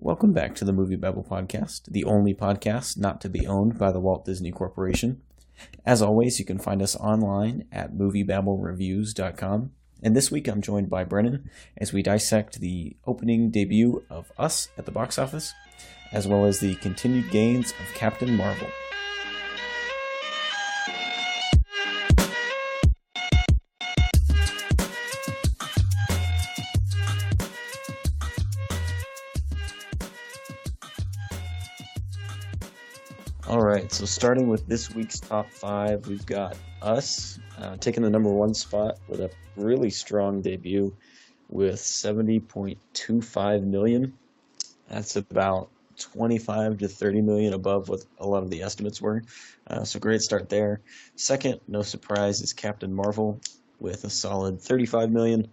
Welcome back to the MovieBabble podcast, the only podcast not to be owned by the Walt Disney Corporation. As always, you can find us online at MovieBabbleReviews.com. And this week I'm joined by Brennan as we dissect the opening debut of Us at the box office, as well as the continued gains of Captain Marvel. All right, so starting with this week's top five, we've got Us taking the number one spot with a really strong debut with 70.25 million. That's about 25 to 30 million above what a lot of the estimates were. So great start there. Second, no surprise, is Captain Marvel with a solid 35 million,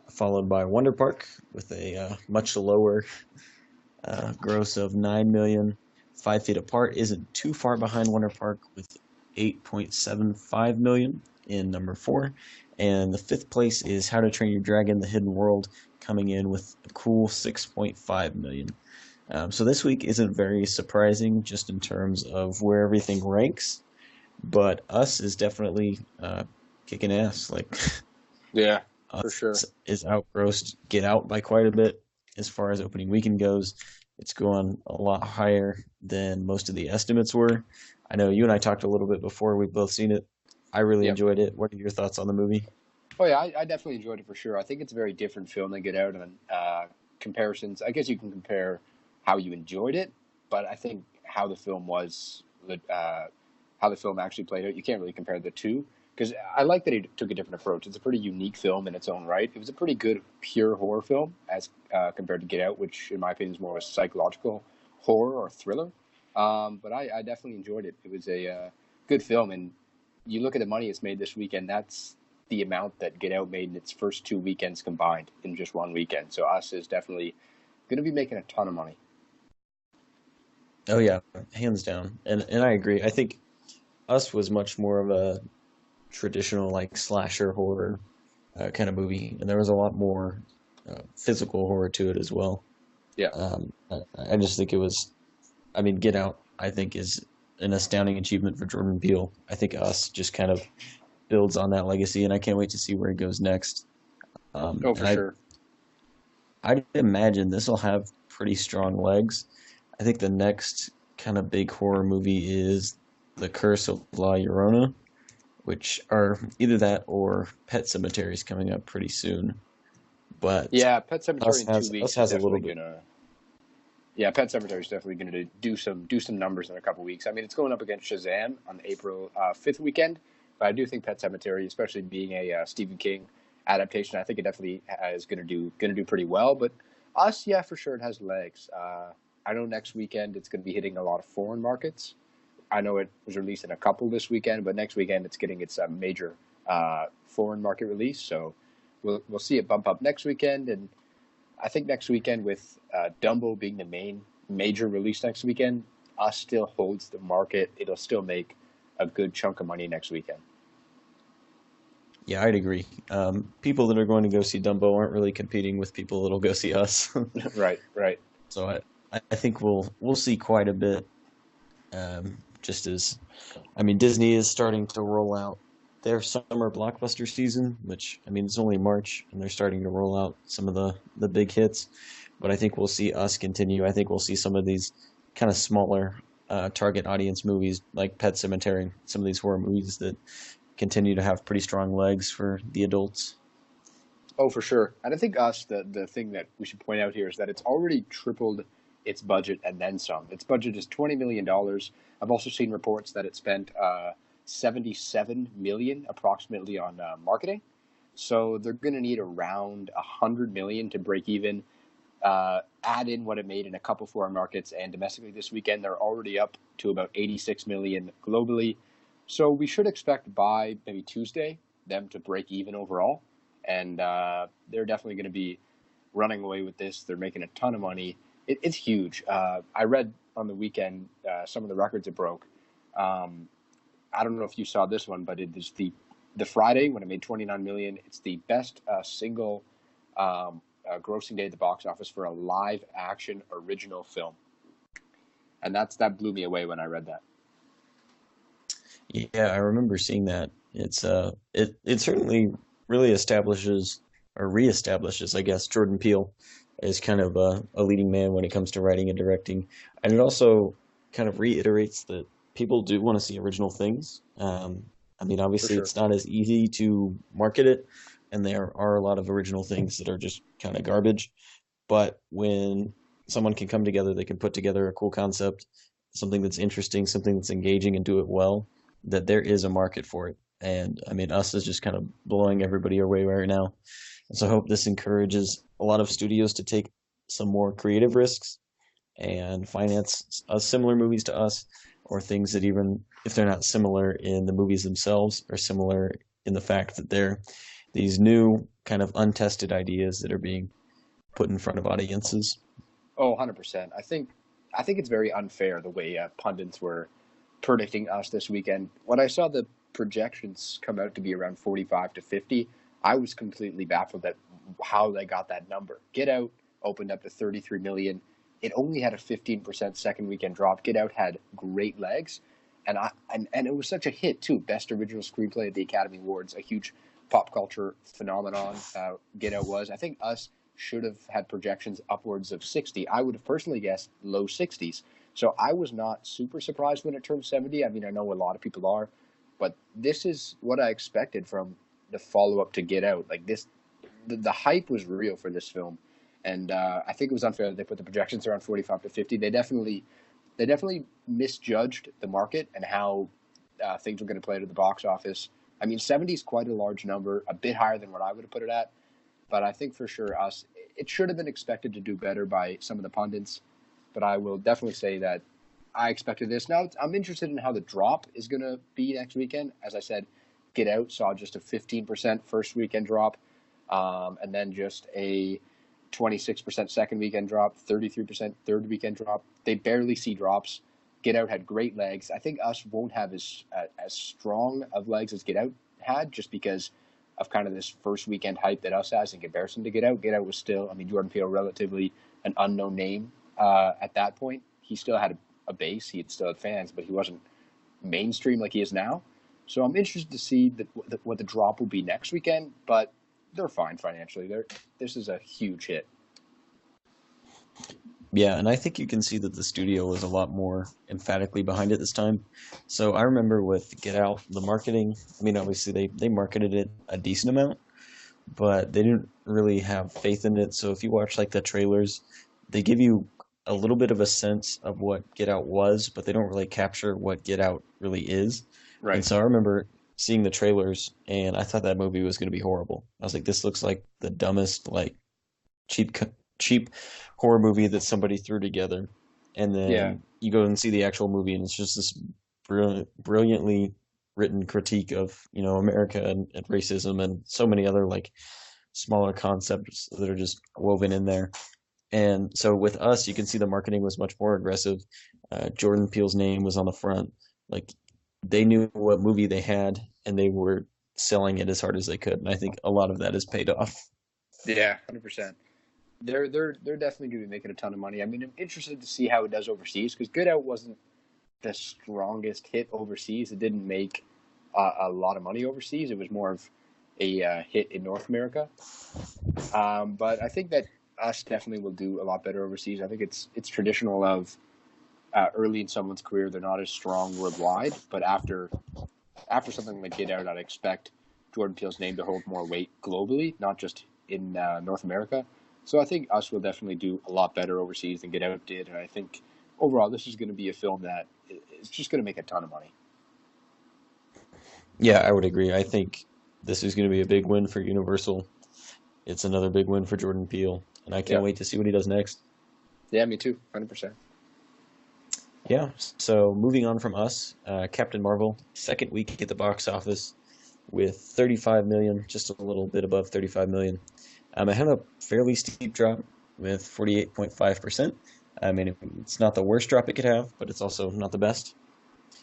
followed by Wonder Park with a much lower gross of 9 million. 5 Feet Apart isn't too far behind Wonder Park with 8.75 million in number 4. And the fifth place is How to Train Your Dragon: The Hidden World, coming in with a cool 6.5 million. So this week isn't very surprising just in terms of where everything ranks, but Us is definitely kicking ass. Yeah, for Us sure. is outgrossed Get Out by quite a bit as far as opening weekend goes. It's going a lot higher than most of the estimates were. I know you and I talked a little bit before. We've both seen it. I really Yep. enjoyed it. What are your thoughts on the movie? Oh yeah, I definitely enjoyed it for sure. I think it's a very different film than Get Out, and comparisons. I guess you can compare how you enjoyed it, but I think how the film was, how the film actually played out, you can't really compare the two. Because I like that he took a different approach. It's a pretty unique film in its own right. It was a pretty good pure horror film as compared to Get Out, which in my opinion is more of a psychological horror or thriller. But I definitely enjoyed it. It was a good film, and you look at the money it's made this weekend. That's the amount that Get Out made in its first 2 weekends combined in just one weekend. So Us is definitely going to be making a ton of money. Oh yeah, hands down. And I agree. I think Us was much more of a traditional slasher horror kind of movie, and there was a lot more physical horror to it as well. Yeah, I just think it was. I mean, Get Out, I think, is an astounding achievement for Jordan Peele. I think Us just kind of builds on that legacy, and I can't wait to see where it goes next. oh And for sure. I'd imagine this will have pretty strong legs. I think the next kind of big horror movie is The Curse of La Llorona, which are either that or Pet Cemetery is coming up pretty soon. But Yeah, Pet Cemetery in two Us weeks is has a little definitely bit. gonna. Yeah, Pet Cemetery is definitely going to do some numbers in a couple weeks. I mean, it's going up against Shazam on the April 5th weekend, but I do think Pet Cemetery, especially being a Stephen King adaptation, I think it definitely is going to do pretty well. But Us, yeah, for sure, it has legs. I know next weekend it's going to be hitting a lot of foreign markets. I know it was released in a couple this weekend, but next weekend it's getting its major foreign market release. So we'll see it bump up next weekend, and I think next weekend with Dumbo being the main major release next weekend, Us still holds the market. It'll still make a good chunk of money next weekend. Yeah, I'd agree. People that are going to go see Dumbo aren't really competing with people that'll go see Us. Right, right. So I think we'll see quite a bit. Just as, I mean, Disney is starting to roll out their summer blockbuster season, which, I mean, it's only March, and they're starting to roll out some of the big hits. But I think we'll see Us continue. I think we'll see some of these kind of smaller target audience movies like Pet Cemetery, some of these horror movies that continue to have pretty strong legs for the adults. Oh, for sure. And I think Us, the thing that we should point out here is that it's already tripled its budget and then some. Its budget is $20 million. I've also seen reports that it spent 77 million approximately on marketing. So they're going to need around 100 million to break even. Add in what it made in a couple foreign markets and domestically this weekend, they're already up to about 86 million globally. So we should expect by maybe Tuesday them to break even overall, and they're definitely going to be running away with this. They're making a ton of money. It's huge. I read on the weekend some of the records it broke. I don't know if you saw this one, but it is the Friday when it made 29 million. It's the best single grossing day at the box office for a live action original film, and that blew me away when I read that. Yeah, I remember seeing that. It certainly really establishes or reestablishes, I guess, Jordan Peele as kind of a leading man when it comes to writing and directing, and it also kind of reiterates that people do want to see original things. I mean, For obviously, sure. it's not as easy to market it, and there are a lot of original things that are just kind of garbage. But when someone can come together, they can put together a cool concept, something that's interesting, something that's engaging, and do it well, that there is a market for it. And I mean, Us is just kind of blowing everybody away right now. And so I hope this encourages a lot of studios to take some more creative risks and finance similar movies to Us, or things that, even if they're not similar in the movies themselves, are similar in the fact that they're these new kind of untested ideas that are being put in front of audiences. Oh, 100%. I think it's very unfair the way pundits were predicting Us this weekend. When I saw the projections come out to be around 45 to 50, I was completely baffled at how they got that number. Get Out opened up to 33 million. It only had a 15% second weekend drop. Get Out had great legs, and it was such a hit too. Best original screenplay at the Academy Awards, a huge pop culture phenomenon. Get Out was. I think Us should have had projections upwards of 60. I would have personally guessed low 60s. So I was not super surprised when it turned 70. I mean, I know a lot of people are, but this is what I expected from the follow up to Get Out. Like this, the hype was real for this film, and I think it was unfair that they put the projections around 45 to 50. They definitely misjudged the market and how things were going to play to the box office. I mean, 70 is quite a large number, a bit higher than what I would have put it at. But I think for sure Us, it should have been expected to do better by some of the pundits. But I will definitely say that I expected this. Now I'm interested in how the drop is going to be next weekend. As I said, Get Out saw just a 15% first weekend drop, and then just a 26% second weekend drop, 33% third weekend drop. They barely see drops. Get Out had great legs. I think Us won't have as strong of legs as Get Out had, just because of kind of this first weekend hype that Us has in comparison to Get Out. Get Out was still, I mean, Jordan Peele, relatively an unknown name at that point. He still had a base, he still had fans, but he wasn't mainstream like he is now. So I'm interested to see what the drop will be next weekend, but they're fine financially. This is a huge hit. Yeah, and I think you can see that the studio was a lot more emphatically behind it this time. So I remember with Get Out, the marketing, I mean, obviously they marketed it a decent amount, but they didn't really have faith in it. So if you watch like the trailers, they give you a little bit of a sense of what Get Out was, but they don't really capture what Get Out really is. And Right. so I remember seeing the trailers, and I thought that movie was going to be horrible. I was like, this looks like the dumbest, like cheap cheap horror movie that somebody threw together. And Yeah. then you go and see the actual movie, and it's just this brilliantly written critique of, America and racism and so many other like smaller concepts that are just woven in there. And so with Us, you can see the marketing was much more aggressive. Jordan Peele's name was on the front. Like, they knew what movie they had, and they were selling it as hard as they could. And I think a lot of that has paid off. Yeah, 100%. They're definitely going to be making a ton of money. I mean, I'm interested to see how it does overseas because Get Out wasn't the strongest hit overseas. It didn't make a lot of money overseas. It was more of a hit in North America. But I think that Us definitely will do a lot better overseas. I think it's traditional of early in someone's career they're not as strong worldwide, but after something like Get Out, I'd expect Jordan Peele's name to hold more weight globally, not just in North America. So I think Us will definitely do a lot better overseas than Get Out did, and I think overall this is going to be a film that is just going to make a ton of money. Yeah, I would agree. I think this is going to be a big win for Universal. It's another big win for Jordan Peele, and I can't Yeah, wait to see what he does next. yeah, me too, 100%. Yeah, so moving on from Us, Captain Marvel, second week at the box office with 35 million, just a little bit above 35 million. It had a fairly steep drop with 48.5%. I mean, it's not the worst drop it could have, but it's also not the best.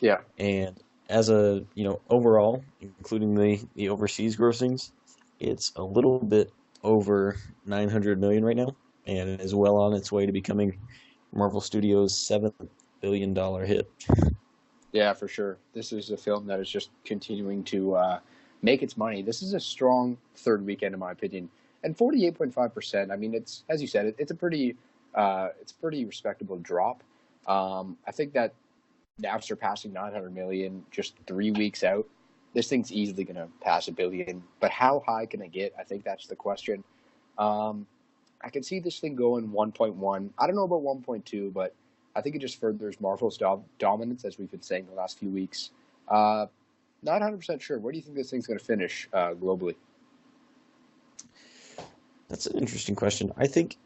Yeah, And as overall, including the overseas grossings, it's a little bit over 900 million right now, and is well on its way to becoming Marvel Studios' $7 billion hit. Yeah, for sure. This is a film that is just continuing to make its money. This is a strong third weekend, in my opinion, and 48.5%. I mean, it's as you said, it's a pretty respectable drop. I think that now surpassing 900 million just 3 weeks out, this thing's easily going to pass a billion. But how high can it get? I think that's the question. Um, I can see this thing going 1.1. I don't know about 1.2, but I think it just furthers Marvel's dominance, as we've been saying the last few weeks. Uh, Not 100% sure. Where do you think this thing's going to finish globally? That's an interesting question. I think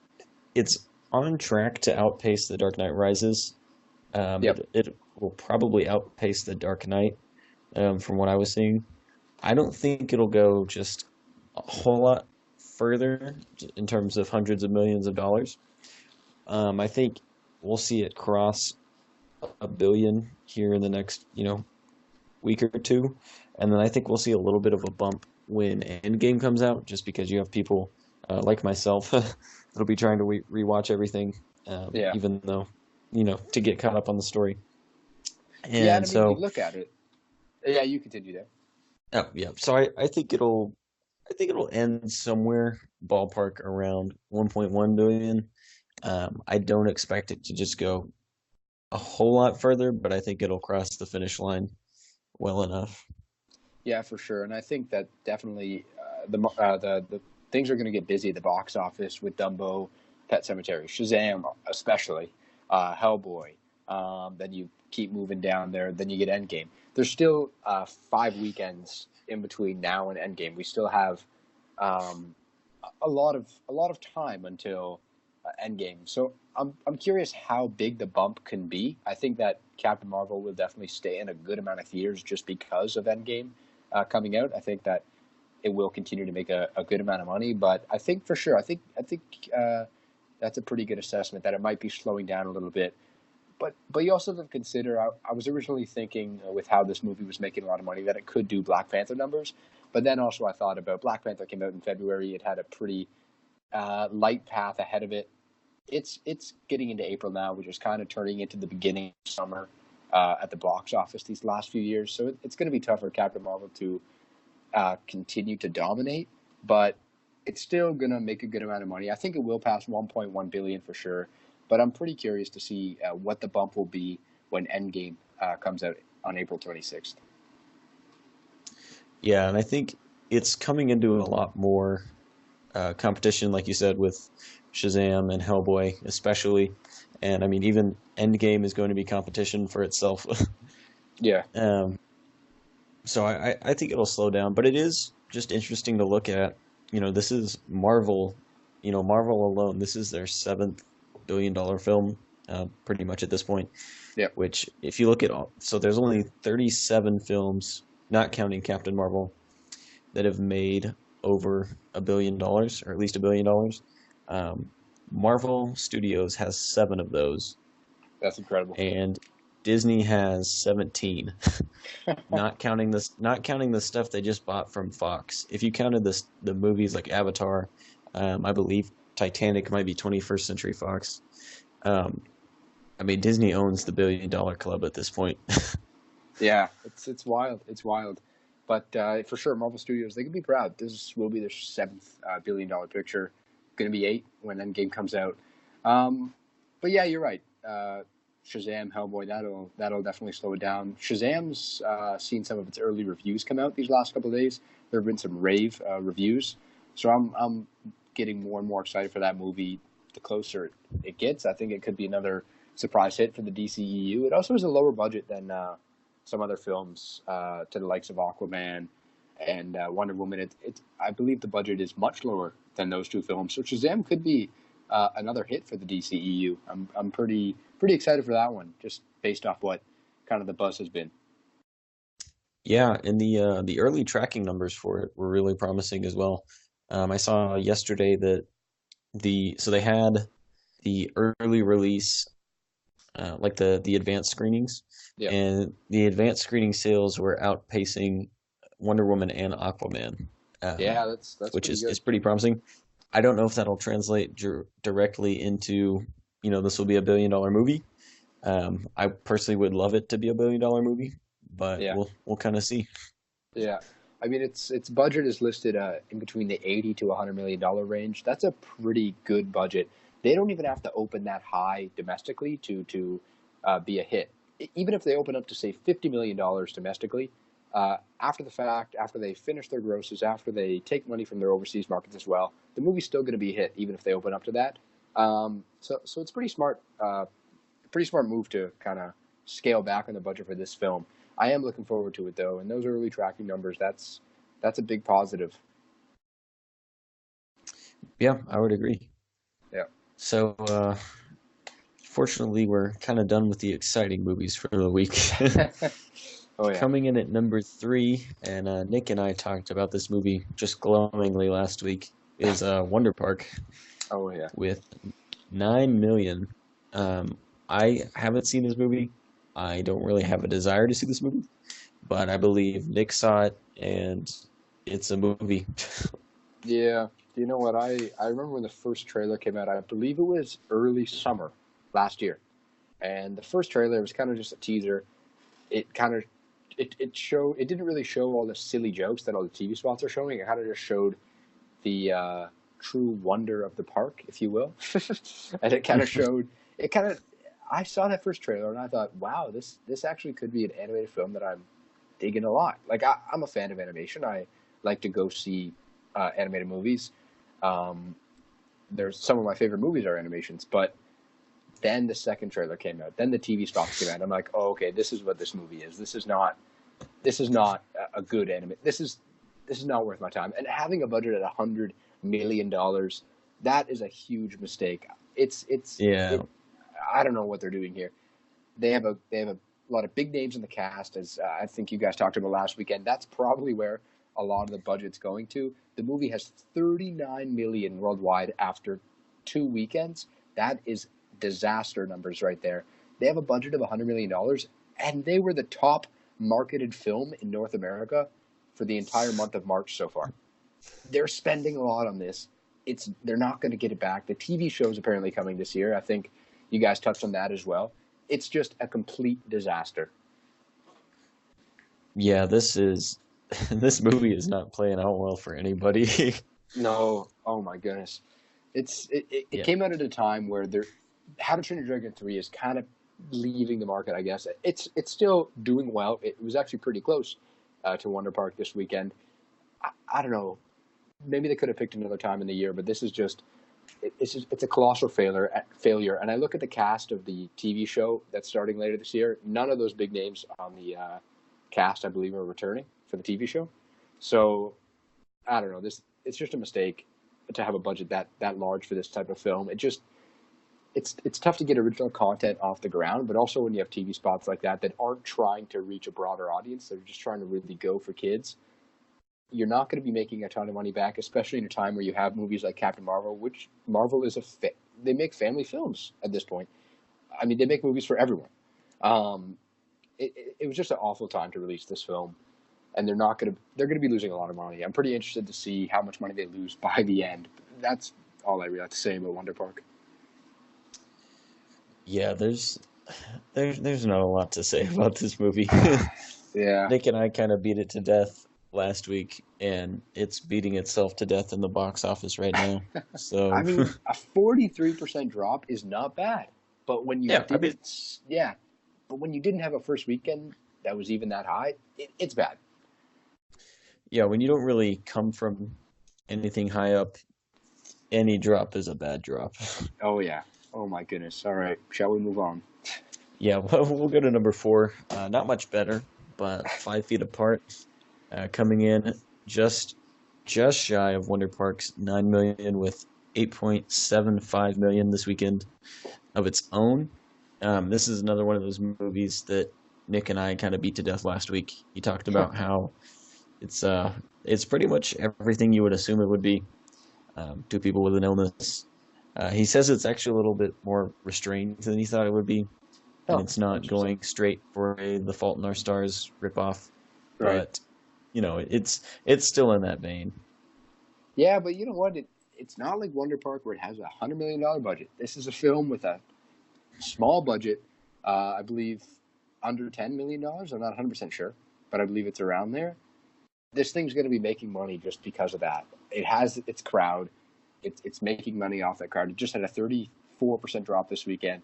it's on track to outpace The Dark Knight Rises. Yep. It will probably outpace The Dark Knight, from what I was seeing. I don't think it'll go just a whole lot further in terms of hundreds of millions of dollars. I think we'll see it cross a billion here in the next, week or two, and then I think we'll see a little bit of a bump when Endgame comes out, just because you have people like myself that'll be trying to rewatch everything, Yeah. even though, to get caught up on the story. Yeah, and And I mean, you so, look at it. Yeah, you continue there. oh, yeah, so I think it'll end somewhere ballpark around 1.1 billion. I don't expect it to just go a whole lot further, but I think it'll cross the finish line well enough. Yeah, for sure. And I think that definitely the things are going to get busy at the box office with Dumbo, Pet Cemetery, Shazam, especially Hellboy. Then you keep moving down there. Then you get Endgame. There's still 5 weekends in between now and Endgame. We still have um, a lot of time until Endgame. So I'm curious how big the bump can be. I think that Captain Marvel will definitely stay in a good amount of theaters just because of Endgame coming out. I think that it will continue to make a good amount of money, but I think for sure, I think that's a pretty good assessment that it might be slowing down a little bit. But you also have to consider. I was originally thinking with how this movie was making a lot of money that it could do Black Panther numbers, but then also I thought about Black Panther came out in February. It had a pretty light path ahead of it. It's getting into April now, which is kind of turning into the beginning of summer at the box office these last few years. So it's going to be tough for Captain Marvel to continue to dominate, but it's still going to make a good amount of money. I think it will pass 1.1 billion for sure, but I'm pretty curious to see what the bump will be when Endgame comes out on April 26th. Yeah, and I think it's coming into a lot more competition, like you said, with Shazam and Hellboy, especially. And I mean, even Endgame is going to be competition for itself. Yeah, um, so I think it'll slow down, but it is just interesting to look at. This is Marvel. Marvel alone. This is their $7 billion film, pretty much at this point. yeah, Which, if you look at all, so there's only 37 films, not counting Captain Marvel, that have made over $1 billion, or at least $1 billion. Um, Marvel Studios has seven of those, that's incredible. and Disney has 17. Not counting the stuff they just bought from Fox. If you counted the movies like Avatar, I believe Titanic might be 21st Century Fox. Um, I mean, Disney owns the $1 billion club at this point. Yeah, it's wild. It's wild. But for sure, Marvel Studios, they can be proud. This will be their seventh $1 billion picture. Going to be eight when Endgame comes out. Um, but yeah, you're right. Shazam, Hellboy, that'll definitely slow it down. Shazam's seen some of its early reviews come out these last couple of days. There have been some rave reviews, so I'm getting more and more excited for that movie. The closer it gets, I think it could be another surprise hit for the DCEU. It also has a lower budget than some other films, to the likes of Aquaman and Wonder Woman. I believe the budget is much lower than those two films. So Shazam could be another hit for the DCEU. I'm pretty excited for that one, just based off what kind of the buzz has been. Yeah, and the early tracking numbers for it were really promising as well. I saw yesterday that so they had the early release, like the advanced screenings, Yeah, and the advanced screening sales were outpacing Wonder Woman and Aquaman, yeah, that's which pretty is good. is pretty promising. I don't know if that'll translate directly into, this will be a $1 billion movie. I personally would love it to be a $1 billion movie, but Yeah, we'll kind of see. yeah. I mean, its budget is listed in between the 80 to $100 million range. That's a pretty good budget. They don't even have to open that high domestically to be a hit. Even if they open up to say $50 million domestically, after the fact, after they finish their grosses, after they take money from their overseas markets as well, the movie's still going to be a hit, even if they open up to that. So it's pretty smart move to kind of scale back on the budget for this film. I am looking forward to it though, and those early tracking numbers, that's a big positive. Yeah, I would agree. Yeah. So, fortunately, we're kind of done with the exciting movies for the week. Oh yeah. Coming in at number three, and Nick and I talked about this movie just glowingly last week, is Wonder Park Oh yeah. with 9 million. I haven't seen this movie. I don't really have a desire to see this movie, but I believe Nick saw it, and it's a movie. Yeah. You know what? I remember when the first trailer came out. I believe it was early summer last year, and the first trailer was kind of just a teaser. It kind of it didn't really show all the silly jokes that all the TV spots are showing. It kind of just showed the true wonder of the park, if you will. And it kind of showed it kind of. I saw that first trailer and I thought, wow, this actually could be an animated film that I'm digging a lot. Like I'm a fan of animation. I like to go see animated movies. Um, there's some of my favorite movies are animations, but then the second trailer came out. Then the TV spots came out. I'm like, oh, okay, this is what this movie is. This is not a good anime. This is not worth my time. And having a budget at $100 million, that is a huge mistake. Yeah, I don't know what they're doing here. They have a lot of big names in the cast, as I think you guys talked about last weekend. That's probably where a lot of the budget's going to. The movie has 39 million worldwide after 2 weekends. That is disaster numbers right there. They have a budget of $100 million, and they were the top marketed film in North America for the entire month of March so far. They're spending a lot on this. They're not going to get it back. The TV show is apparently coming this year. I think you guys touched on that as well. It's just a complete disaster. yeah. This movie is not playing out well for anybody. No, oh my goodness. It Yeah, came out at a time where How to Train Your Dragon 3 is kind of leaving the market, I guess. It's still doing well. It was actually pretty close to Wonder Park this weekend. I don't know. Maybe they could have picked another time in the year, but this is it's a colossal failure. And I look at the cast of the TV show that's starting later this year. None of those big names on the cast, I believe, are returning for the TV show. So I don't know. It's just a mistake to have a budget that large for this type of film. It's tough to get original content off the ground, but also when you have TV spots like that aren't trying to reach a broader audience, they're just trying to really go for kids. You're not going to be making a ton of money back, especially in a time where you have movies like Captain Marvel, which Marvel is they make family films at this point. I mean, they make movies for everyone. Um, it was just an awful time to release this film, and they're gonna be losing a lot of money. I'm pretty interested to see how much money they lose by the end. That's all I really have to say about Wonder Park. yeah. There's not a lot to say about this movie. Yeah. Nick and I kind of beat it to death last week, and it's beating itself to death in the box office right now. I So, mean, a 43% drop is not bad, but when you yeah, I mean, didn't, yeah, but when you didn't have a first weekend that was even that high, it's bad. yeah, when you don't really come from anything high up, any drop is a bad drop. Oh yeah. Oh my goodness. All right. Shall we move on? Yeah, well, we'll go to number four. Not much better, but 5 feet apart. Coming in just just shy of Wonder Park's 9 million with 8.75 million this weekend of its own. This is another one of those movies that Nick and I kind of beat to death last week. He talked about how it's pretty much everything you would assume it would be. Two people with an illness. He says it's actually a little bit more restrained than he thought it would be, and Oh, it's not interesting. going straight for a The Fault in Our Stars ripoff. Right. But it's still in that vein. Yeah, but you know what? it's not like Wonder Park where it has $100 million budget. This is a film with a small budget. I believe under $10 million. I'm not 100% sure, but I believe it's around there. This thing's going to be making money just because of that. It has its crowd. It's making money off that crowd. It just had a 34% drop this weekend.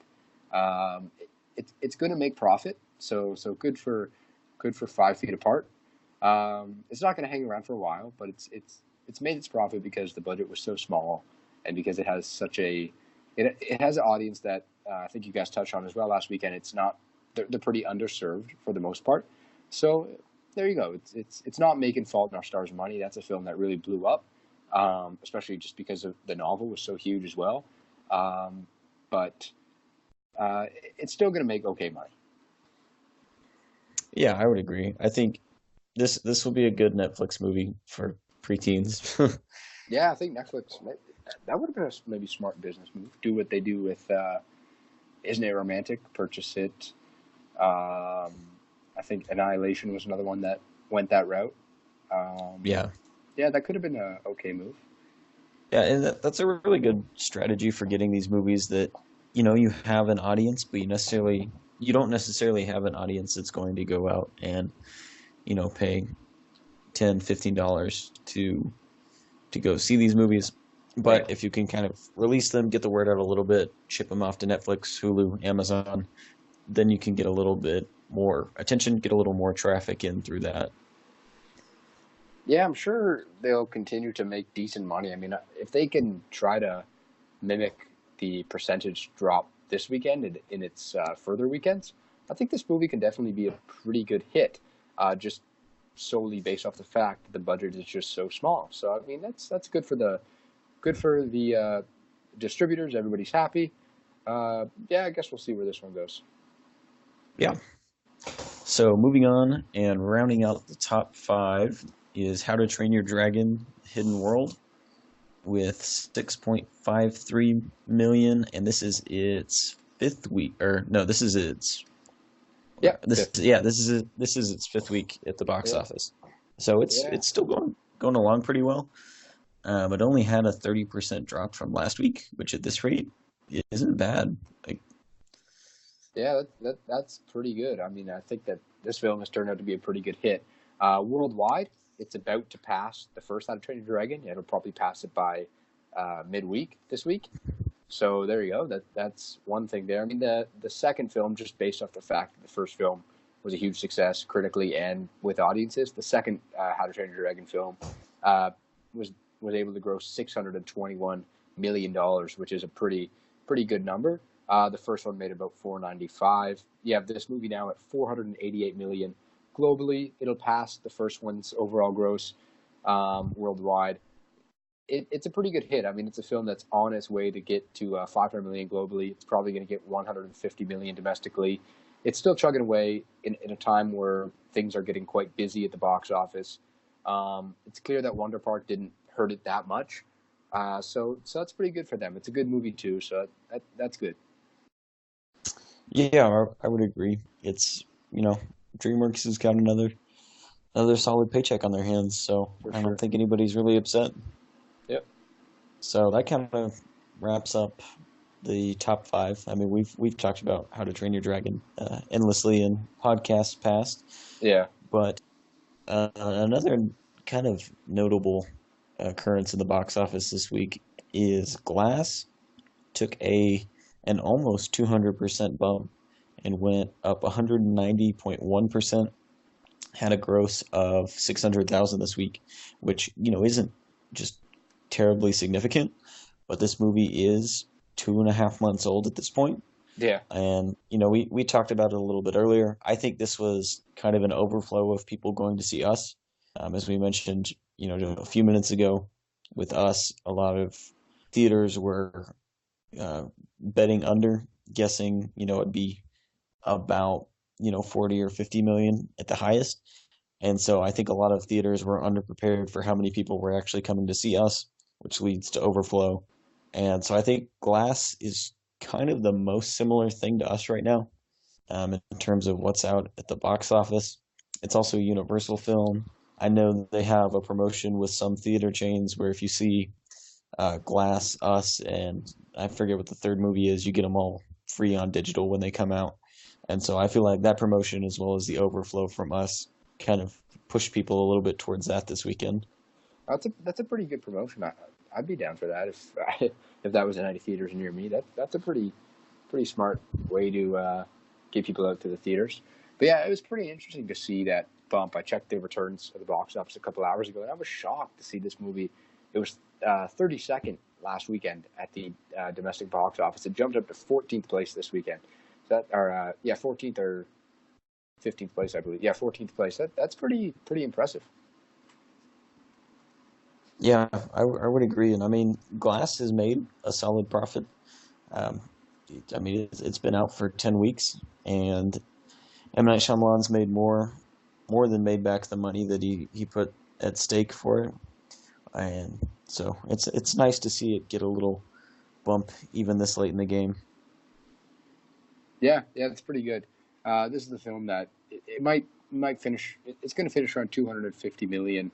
It's going to make profit. So good for 5 Feet Apart. It's not going to hang around for a while, but it's made its profit because the budget was so small, and because it has it has an audience that I think you guys touched on as well last weekend. It's not they're pretty underserved for the most part. So there you go. It's not making Fault in Our Stars money. That's a film that really blew up, especially just because of the novel was so huge as well. But it's still going to make okay money. Yeah, I would agree. I think this will be a good Netflix movie for preteens. Yeah, I think Netflix, that would have been a maybe smart business move. Do what they do with Isn't It Romantic? Purchase it. I think Annihilation was another one that went that route. Yeah. Yeah, that could have been a okay move. Yeah, and that's a really good strategy for getting these movies that, you have an audience, but you don't necessarily have an audience that's going to go out and, pay $10, $15 to go see these movies. But if you can kind of release them, get the word out a little bit, ship them off to Netflix, Hulu, Amazon, then you can get a little bit more attention, get a little more traffic in through that. Yeah, I'm sure they'll continue to make decent money. I mean, if they can try to mimic the percentage drop this weekend in its further weekends, I think this movie can definitely be a pretty good hit, just solely based off the fact that the budget is just so small. So I mean, that's good for the distributors. Everybody's happy. Yeah, I guess we'll see where this one goes. Yeah. So moving on and rounding out the top 5 is How to Train Your Dragon Hidden World with 6.53 million, and this is its 5th week, or no, this is its this is its 5th week at the box office. So it's still going along pretty well. It only had a 30% drop from last week, which at this rate isn't bad. Yeah, that's pretty good. I mean, I think that this film has turned out to be a pretty good hit. Worldwide, it's about to pass the first How to Train Your Dragon. It'll probably pass it by midweek this week. So there you go. That's one thing there. I mean, the second film, just based off the fact that the first film was a huge success critically and with audiences, the second How to Train Your Dragon film was able to gross $621 million, which is a pretty good number. The first one made about $495. You have this movie now at $488 million globally. It'll pass the first one's overall gross worldwide. It's a pretty good hit. I mean, it's a film that's on its way to get to $500 million globally. It's probably going to get $150 million domestically. It's still chugging away in a time where things are getting quite busy at the box office. It's clear that Wonder Park didn't hurt it that much. So that's pretty good for them. It's a good movie too, so that's good. Yeah, I would agree. It's, DreamWorks has got another solid paycheck on their hands, so I don't think anybody's really upset. Yep. So that kind of wraps up the top 5. I mean, we've talked about How to Train Your Dragon endlessly in podcasts past. Yeah. But another kind of notable occurrence in the box office this week is Glass took an almost 200% bump and went up 190.1%, had a gross of 600,000 this week, which, isn't just terribly significant, but this movie is 2.5 months old at this point. Yeah. And, we talked about it a little bit earlier. I think this was kind of an overflow of people going to see Us. As we mentioned, a few minutes ago with Us, a lot of theaters were betting under, guessing, it'd be about, 40 or 50 million at the highest. And so I think a lot of theaters were underprepared for how many people were actually coming to see Us, which leads to overflow. And so I think Glass is kind of the most similar thing to Us right now, in terms of what's out at the box office. It's also a Universal film. I know they have a promotion with some theater chains where if you see Glass, Us, and I forget what the third movie is. You get them all free on digital when they come out, and so I feel like that promotion as well as the overflow from Us kind of pushed people a little bit towards that this weekend. That's a pretty good promotion. I'd be down for that if if that was in any theaters near me. That's a pretty smart way to get people out to the theaters. But yeah, it was pretty interesting to see that bump. I checked the returns at the box office a couple hours ago, and I was shocked to see this movie. It was 32nd last weekend at the domestic box office. It jumped up to 14th place this weekend. So that, or 14th or 15th place, I believe. Yeah, 14th place. That's pretty impressive. Yeah, I would agree, and I mean, Glass has made a solid profit. Um, I mean, it's been out for 10 weeks, and M Night Shyamalan's made more than made back the money that he put at stake for it, and so it's nice to see it get a little bump even this late in the game. Yeah, it's pretty good. This is the film that it might finish. It's going to finish around 250 million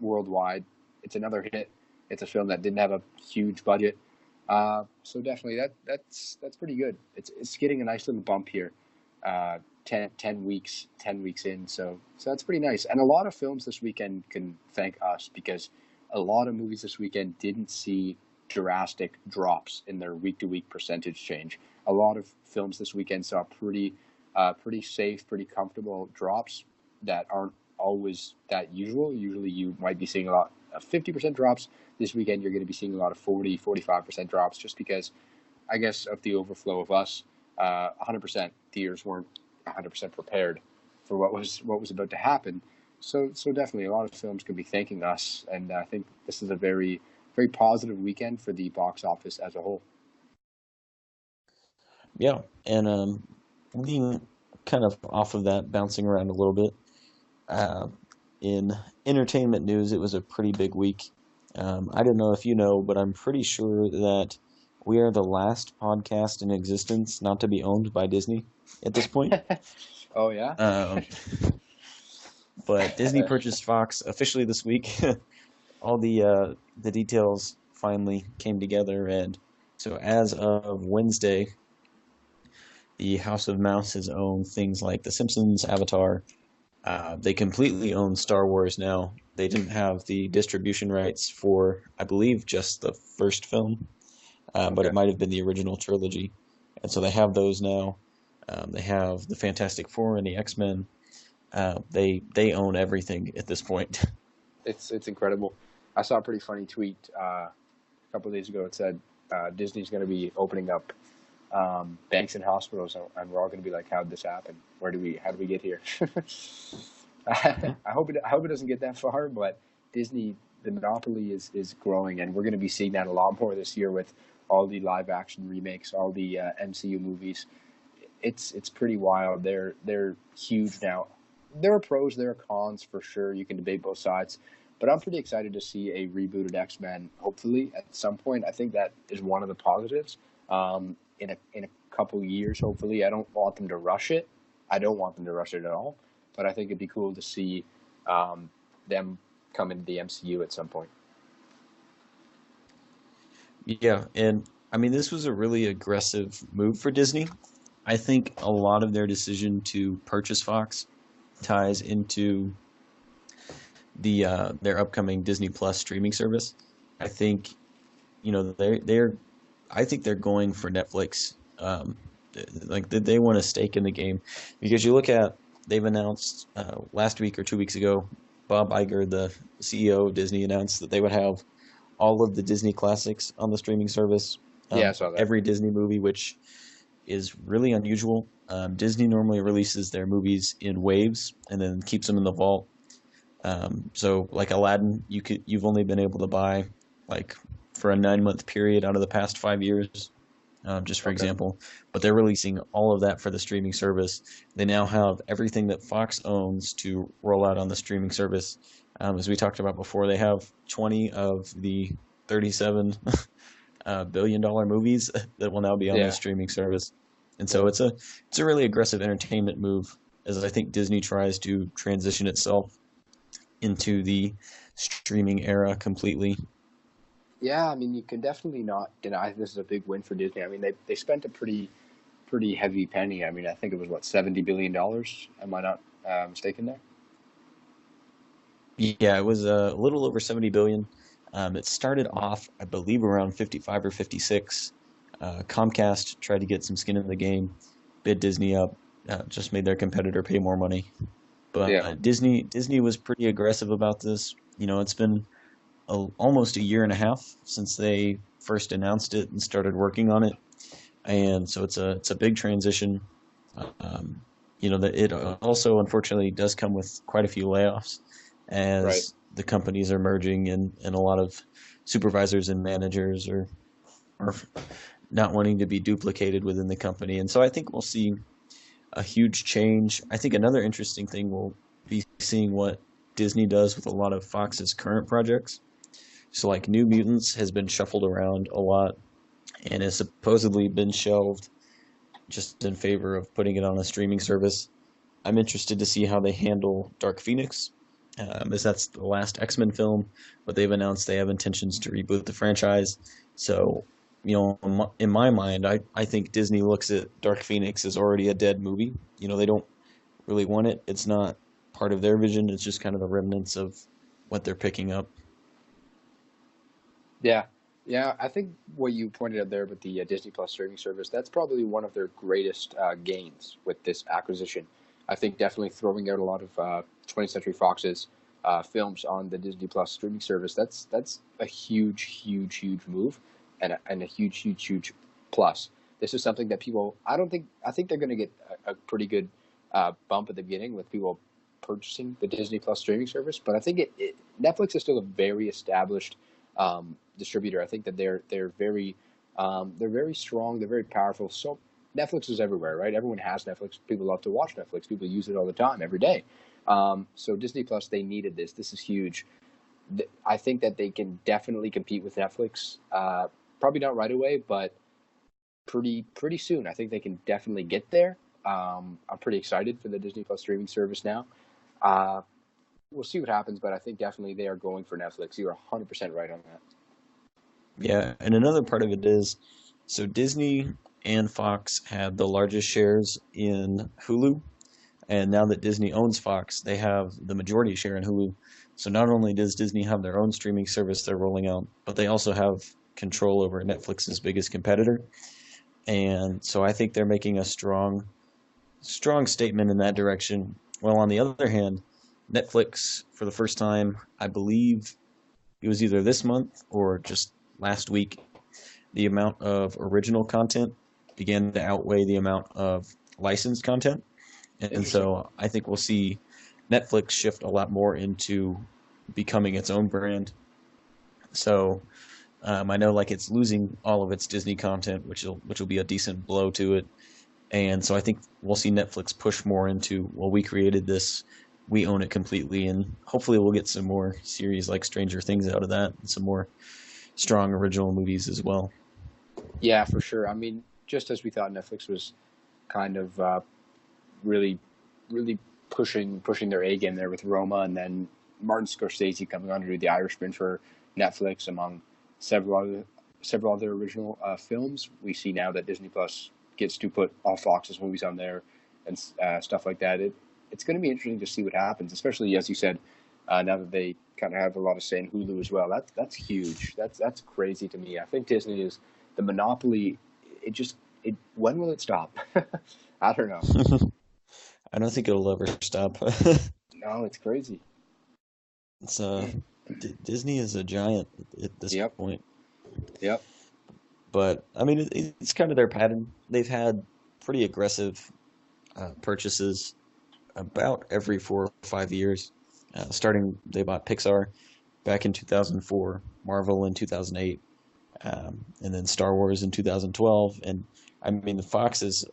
worldwide. It's another hit. It's a film that didn't have a huge budget, so definitely that's pretty good. It's getting a nice little bump here. 10 weeks in, so that's pretty nice. And a lot of films this weekend can thank us because a lot of movies this weekend didn't see drastic drops in their week to week percentage change. A lot of films this weekend saw pretty safe, pretty comfortable drops that aren't always that usual. Usually you might be seeing a lot of 50% drops. This weekend you're going to be seeing a lot of 45% drops just because, I guess, of the overflow of us. 100% theaters weren't 100% prepared for what was about to happen. So definitely a lot of films could be thanking us, and I think this is a very positive weekend for the box office as a whole. Yeah, and being kind of off of that, bouncing around a little bit. Uh, in entertainment news, it was a pretty big week. I don't know if you know, but I'm pretty sure that we are the last podcast in existence not to be owned by Disney at this point. Oh yeah. Um, but Disney purchased Fox officially this week. All the details finally came together, and so as of Wednesday, the House of Mouse has owned things like The Simpsons, Avatar. They completely own Star Wars now. They didn't have the distribution rights for, I believe, just the first film, but Okay. it might have been the original trilogy, and so they have those now. They have the Fantastic Four and the X-Men. They own everything at this point. It's incredible. I saw a pretty funny tweet a couple of days ago. It said Disney's going to be opening up banks and hospitals, and we're all going to be like, "How did this happen? How did we get here?" I hope it doesn't get that far, but Disney, the monopoly is growing, and we're going to be seeing that a lot more this year with all the live action remakes, all the MCU movies. It's pretty wild. They're huge now. There are pros, there are cons for sure. You can debate both sides, but I'm pretty excited to see a rebooted X-Men. Hopefully, at some point, I think that is one of the positives. In a couple years, hopefully, I don't want them to rush it. I don't want them to rush it at all. But I think it'd be cool to see them come into the MCU at some point. Yeah, and I mean this was a really aggressive move for Disney. I think a lot of their decision to purchase Fox ties into their upcoming Disney Plus streaming service. I think they're I think they're going for Netflix. Like they want a stake in the game because you look at they've announced last week or 2 weeks ago, Bob Iger, the CEO of Disney, announced that they would have all of the Disney classics on the streaming service. Yeah, I saw that. Every Disney movie, which is really unusual. Disney normally releases their movies in waves and then keeps them in the vault. So like Aladdin, you've only been able to buy like for a 9 month period out of the past 5 years, just for Okay. example. But they're releasing all of that for the streaming service. They now have everything that Fox owns to roll out on the streaming service. As we talked about before, they have 20 of the 37 billion-dollar movies that will now be on the Yeah. streaming service. And so it's a really aggressive entertainment move as I think Disney tries to transition itself into the streaming era completely. Yeah, I mean, you can definitely not deny this is a big win for Disney. I mean, they spent a pretty heavy penny. I mean, I think it was what $70 billion. Am I not mistaken there? Yeah, it was a little over 70 billion. It started off, I believe, around 55 or 56. Comcast tried to get some skin in the game, bid Disney up, just made their competitor pay more money. Yeah, But Disney was pretty aggressive about this. It's been almost a year and a half since they first announced it and started working on it, and so it's a big transition. Um, that it also unfortunately does come with quite a few layoffs right. as the companies are merging, and a lot of supervisors and managers are not wanting to be duplicated within the company. And so I think we'll see a huge change. I think another interesting thing will be seeing what Disney does with a lot of Fox's current projects. So like New Mutants has been shuffled around a lot and has supposedly been shelved just in favor of putting it on a streaming service. I'm interested to see how they handle Dark Phoenix, as that's the last X-Men film, but they've announced they have intentions to reboot the franchise. So, in my mind, I think Disney looks at Dark Phoenix as already a dead movie. They don't really want it. It's not part of their vision. It's just kind of the remnants of what they're picking up. Yeah, yeah. I think what you pointed out there with the Disney Plus streaming service, that's probably one of their greatest gains with this acquisition. I think definitely throwing out a lot of 20th Century Fox's films on the Disney Plus streaming service. That's a huge, huge, huge move, and a huge, huge, huge plus. This is something that people. I think they're going to get a pretty good bump at the beginning with people purchasing the Disney Plus streaming service. But I think Netflix is still a very established distributor. I think that they're very strong. They're very powerful. So Netflix is everywhere, right? Everyone has Netflix. People love to watch Netflix. People use it all the time, every day. So Disney Plus, they needed this. This is huge. I think that they can definitely compete with Netflix. Probably not right away, but pretty soon. I think they can definitely get there. I'm pretty excited for the Disney Plus streaming service now. Uh, we'll see what happens, but I think definitely they are going for Netflix. You're 100% right on that. Yeah, and another part of it is so Disney and Fox had the largest shares in Hulu, and now that Disney owns Fox, they have the majority share in Hulu. So not only does Disney have their own streaming service they're rolling out, but they also have control over Netflix's biggest competitor. And so I think they're making a strong statement in that direction. Well, on the other hand, Netflix, for the first time, I believe it was either this month or just last week, the amount of original content began to outweigh the amount of licensed content. And Interesting. so I think we'll see Netflix shift a lot more into becoming its own brand. So I know like it's losing all of its Disney content, which will be a decent blow to it. And so I think we'll see Netflix push more into, well, we created this, we own it completely, and hopefully we'll get some more series like Stranger Things out of that, and some more strong original movies as well. Yeah, for sure. I mean, just as we thought Netflix was kind of really, really pushing their A game there with Roma, and then Martin Scorsese coming on to do The Irishman for Netflix, among several other several other original films. We see now that Disney Plus gets to put all Fox's movies on there and stuff like that. It's going to be interesting to see what happens, especially as you said. Now that they kind of have a lot of say in Hulu as well, that's huge. That's crazy to me. I think Disney is the monopoly. It when will it stop? I don't know. I don't think it'll ever stop. No, it's crazy. It's Disney is a giant at this Yep, point. yep. But I mean, it's kind of their pattern. They've had pretty aggressive purchases about every 4 or 5 years. Starting, they bought Pixar back in 2004, Marvel in 2008, and then Star Wars in 2012. And I mean, the Fox is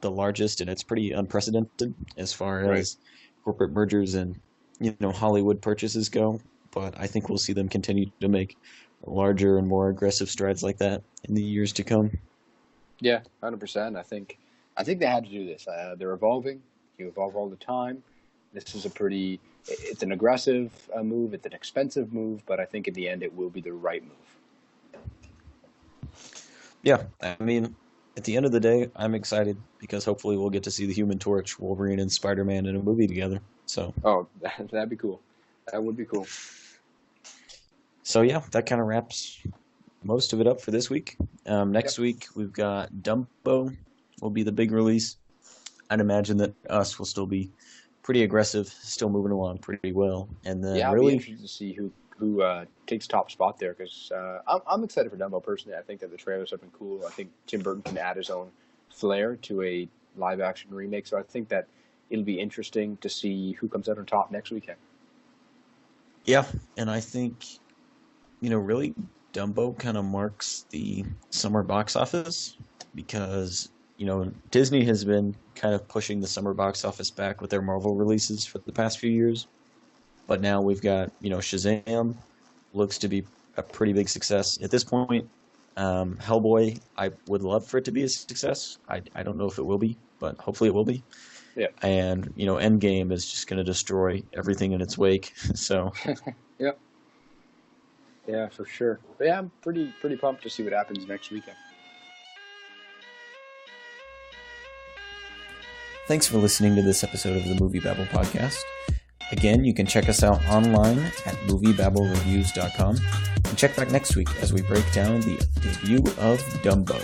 the largest, and it's pretty unprecedented as far Right. as corporate mergers and Hollywood purchases go. But I think we'll see them continue to make larger and more aggressive strides like that in the years to come. Yeah, 100%. I think they had to do this. They're evolving. You evolve all the time. This is a pretty. It's an aggressive move. It's an expensive move, but I think in the end it will be the right move. Yeah, I mean, at the end of the day, I'm excited because hopefully we'll get to see the Human Torch, Wolverine, and Spider-Man in a movie together. Oh, that'd be cool. That would be cool. So yeah, that kind of wraps most of it up for this week. Next Yep. week we've got Dumbo will be the big release. I'd imagine that Us will still be pretty aggressive, still moving along pretty well. And then Yeah, I'll be really, interested to see who takes top spot there because I'm excited for Dumbo personally. I think that the trailers have been cool. I think Tim Burton can add his own flair to a live action remake. So I think that it'll be interesting to see who comes out on top next weekend. yeah, and I think, really Dumbo kind of marks the summer box office because, Disney has been kind of pushing the summer box office back with their Marvel releases for the past few years. But now we've got, Shazam looks to be a pretty big success. At this point, Hellboy, I would love for it to be a success. I don't know if it will be, but hopefully it will be. Yeah. And, Endgame is just going to destroy everything in its wake. So, Yep. Yeah, for sure. But yeah, I'm pretty pumped to see what happens next weekend. thanks for listening to this episode of the MovieBabble podcast. Again, you can check us out online at MovieBabbleReviews.com and check back next week as we break down the debut of Dumbo.